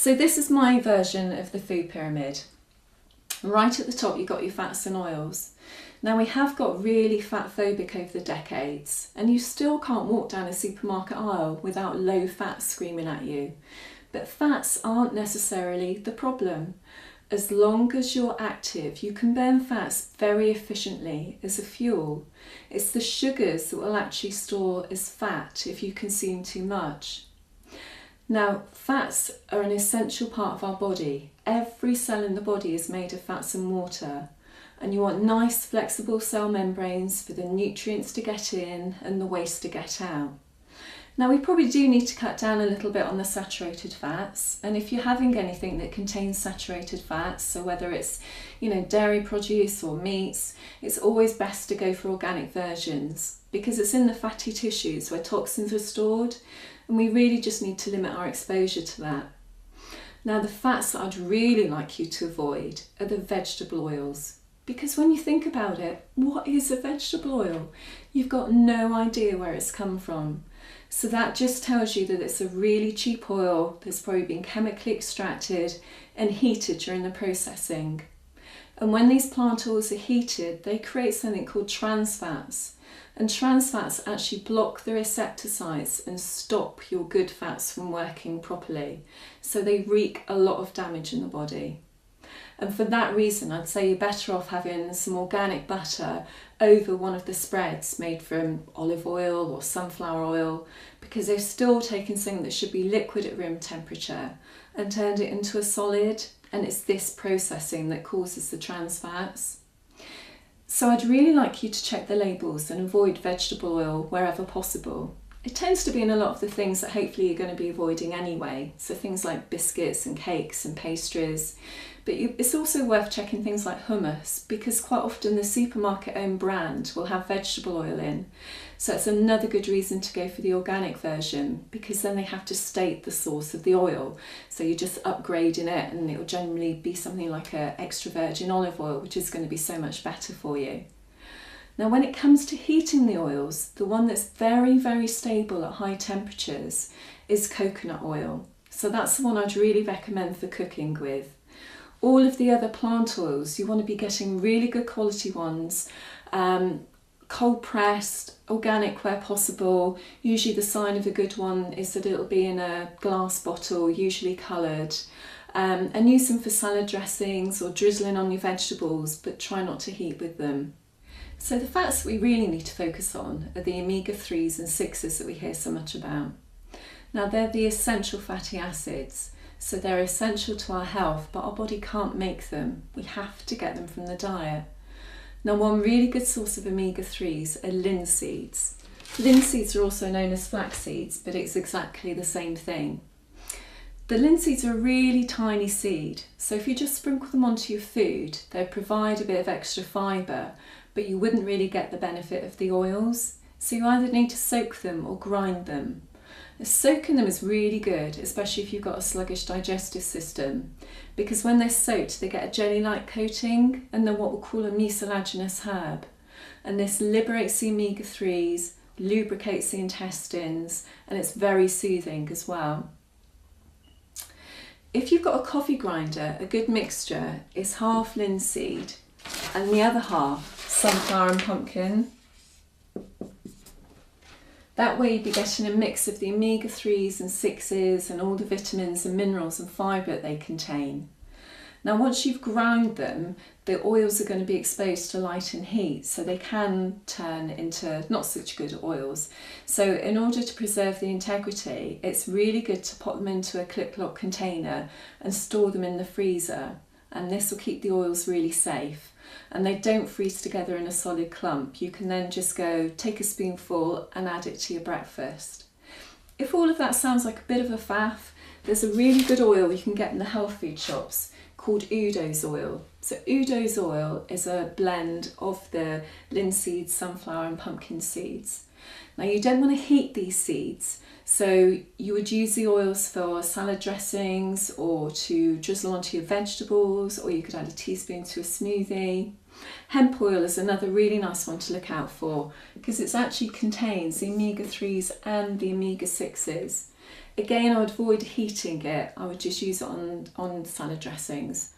So this is my version of the food pyramid. Right at the top you've got your fats and oils. Now we have got really fat phobic over the decades, and you still can't walk down a supermarket aisle without low fat screaming at you. But fats aren't necessarily the problem. As long as you're active, you can burn fats very efficiently as a fuel. It's the sugars that will actually store as fat if you consume too much. Now, fats are an essential part of our body. Every cell in the body is made of fats and water. And you want nice flexible cell membranes for the nutrients to get in and the waste to get out. Now we probably do need to cut down a little bit on the saturated fats, and if you're having anything that contains saturated fats, so whether it's dairy produce or meats, it's always best to go for organic versions because it's in the fatty tissues where toxins are stored, and we really just need to limit our exposure to that. Now the fats that I'd really like you to avoid are the vegetable oils. Because when you think about it, what is a vegetable oil? You've got no idea where it's come from. So that just tells you that it's a really cheap oil that's probably been chemically extracted and heated during the processing. And when these plant oils are heated, they create something called trans fats. And trans fats actually block the receptor sites and stop your good fats from working properly. So they wreak a lot of damage in the body. And for that reason, I'd say you're better off having some organic butter over one of the spreads made from olive oil or sunflower oil, because they've still taken something that should be liquid at room temperature and turned it into a solid, and it's this processing that causes the trans fats. So I'd really like you to check the labels and avoid vegetable oil wherever possible. It tends to be in a lot of the things that hopefully you're going to be avoiding anyway, so things like biscuits and cakes and pastries. But it's also worth checking things like hummus, because quite often the supermarket owned brand will have vegetable oil in. So it's another good reason to go for the organic version, because then they have to state the source of the oil. So you're just upgrading it, and it will generally be something like an extra virgin olive oil, which is going to be so much better for you. Now when it comes to heating the oils, the one that's very, very stable at high temperatures is coconut oil. So that's the one I'd really recommend for cooking with. All of the other plant oils, you want to be getting really good quality ones, cold pressed, organic where possible. Usually the sign of a good one is that it'll be in a glass bottle, usually coloured. And use them for salad dressings or drizzling on your vegetables, but try not to heat with them. So the fats we really need to focus on are the omega-3s and 6s that we hear so much about. Now they're the essential fatty acids, so they're essential to our health, but our body can't make them. We have to get them from the diet. Now one really good source of omega-3s are linseeds. Linseeds are also known as flax seeds, but it's exactly the same thing. The linseeds are a really tiny seed, so if you just sprinkle them onto your food, they provide a bit of extra fibre, but you wouldn't really get the benefit of the oils. So you either need to soak them or grind them. Soaking them is really good, especially if you've got a sluggish digestive system, because when they're soaked they get a jelly-like coating and they're what we'll call a mucilaginous herb. And this liberates the omega-3s, lubricates the intestines, and it's very soothing as well. If you've got a coffee grinder, a good mixture is half linseed and the other half sunflower and pumpkin. That way you'd be getting a mix of the omega-3s and 6s and all the vitamins and minerals and fibre that they contain. Now once you've ground them, the oils are going to be exposed to light and heat, so they can turn into not such good oils. So in order to preserve the integrity, it's really good to pop them into a clip-lock container and store them in the freezer, and this will keep the oils really safe. And they don't freeze together in a solid clump. You can then just go take a spoonful and add it to your breakfast. If all of that sounds like a bit of a faff, there's a really good oil you can get in the health food shops called Udo's oil. So Udo's oil is a blend of the linseed, sunflower and pumpkin seeds. Now you don't want to heat these seeds, so you would use the oils for salad dressings or to drizzle onto your vegetables, or you could add a teaspoon to a smoothie. Hemp oil is another really nice one to look out for because it actually contains the omega-3s and the omega-6s. Again, I would avoid heating it. I would just use it on salad dressings.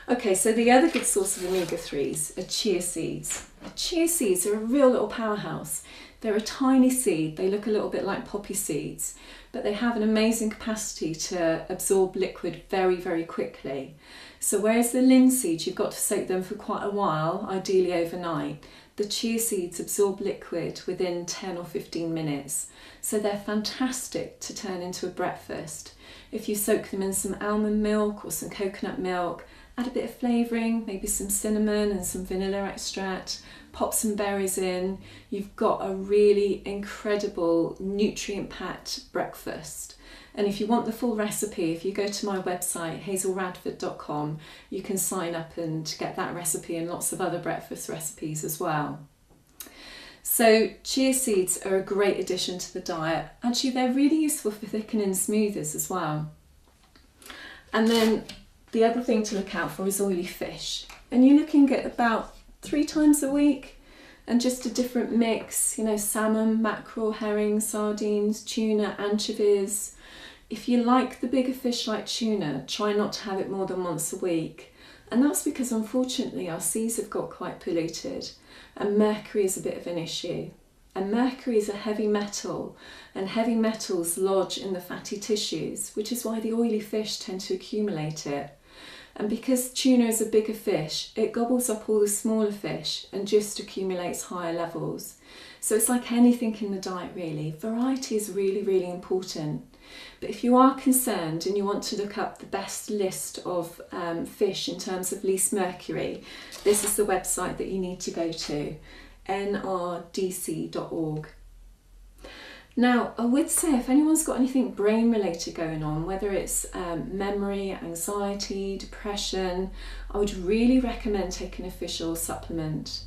Okay, so the other good source of omega-3s are chia seeds. Chia seeds are a real little powerhouse. They're a tiny seed. They look a little bit like poppy seeds, but they have an amazing capacity to absorb liquid very, very quickly. So whereas the linseeds, you've got to soak them for quite a while, ideally overnight, the chia seeds absorb liquid within 10 or 15 minutes. So they're fantastic to turn into a breakfast. If you soak them in some almond milk or some coconut milk, add a bit of flavouring, maybe some cinnamon and some vanilla extract, pop some berries in, you've got a really incredible nutrient-packed breakfast. And if you want the full recipe, if you go to my website, hazelradford.com, you can sign up and get that recipe and lots of other breakfast recipes as well. So chia seeds are a great addition to the diet. Actually, they're really useful for thickening smoothies as well. And then the other thing to look out for is oily fish. And you're looking at about 3 times a week, and just a different mix, you know, salmon, mackerel, herring, sardines, tuna, anchovies. If you like the bigger fish like tuna, try not to have it more than once a week. And that's because unfortunately our seas have got quite polluted, and mercury is a bit of an issue. And mercury is a heavy metal, and heavy metals lodge in the fatty tissues, which is why the oily fish tend to accumulate it. And because tuna is a bigger fish, it gobbles up all the smaller fish and just accumulates higher levels. So it's like anything in the diet really. Variety is really, really important. But if you are concerned and you want to look up the best list of fish in terms of least mercury, this is the website that you need to go to, nrdc.org. Now, I would say if anyone's got anything brain related going on, whether it's memory, anxiety, depression, I would really recommend taking a fish oil supplement.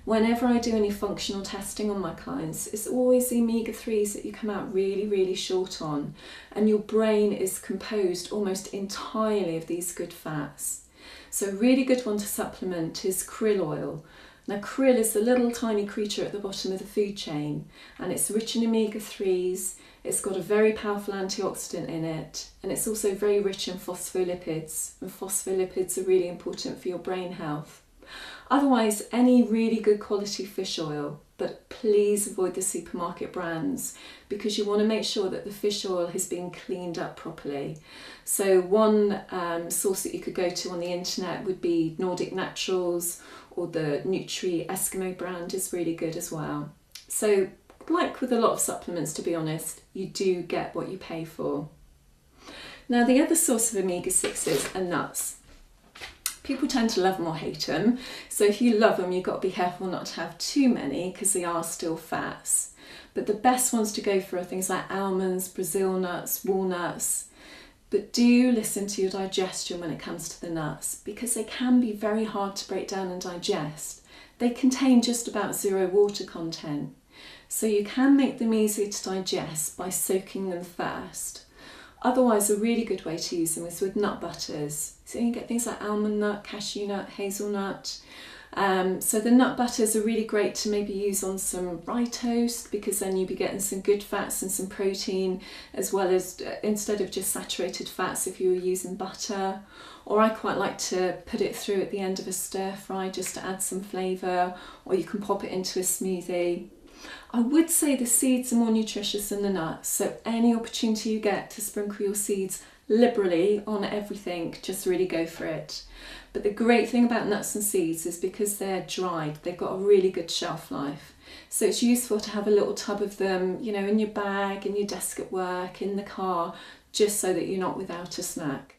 Whenever I do any functional testing on my clients, it's always the omega-3s that you come out really, really short on, and your brain is composed almost entirely of these good fats. So a really good one to supplement is krill oil. Now, krill is the little tiny creature at the bottom of the food chain, and it's rich in omega-3s, it's got a very powerful antioxidant in it, and it's also very rich in phospholipids, and phospholipids are really important for your brain health. Otherwise, any really good quality fish oil, but please avoid the supermarket brands, because you want to make sure that the fish oil has been cleaned up properly. So one source that you could go to on the internet would be Nordic Naturals, or the Nutri Eskimo brand is really good as well. So like with a lot of supplements, to be honest, you do get what you pay for. Now, the other source of omega-6s are nuts. People tend to love them or hate them, so if you love them, you've got to be careful not to have too many because they are still fats. But the best ones to go for are things like almonds, Brazil nuts, walnuts. But do listen to your digestion when it comes to the nuts, because they can be very hard to break down and digest. They contain just about 0 water content, so you can make them easier to digest by soaking them first. Otherwise, a really good way to use them is with nut butters. So you can get things like almond nut, cashew nut, hazelnut. So the nut butters are really great to maybe use on some rye toast, because then you'll be getting some good fats and some protein, as well as instead of just saturated fats if you were using butter. Or I quite like to put it through at the end of a stir fry just to add some flavour, or you can pop it into a smoothie. I would say the seeds are more nutritious than the nuts, so any opportunity you get to sprinkle your seeds liberally on everything, just really go for it. But the great thing about nuts and seeds is because they're dried, they've got a really good shelf life. So it's useful to have a little tub of them, you know, in your bag, in your desk at work, in the car, just so that you're not without a snack.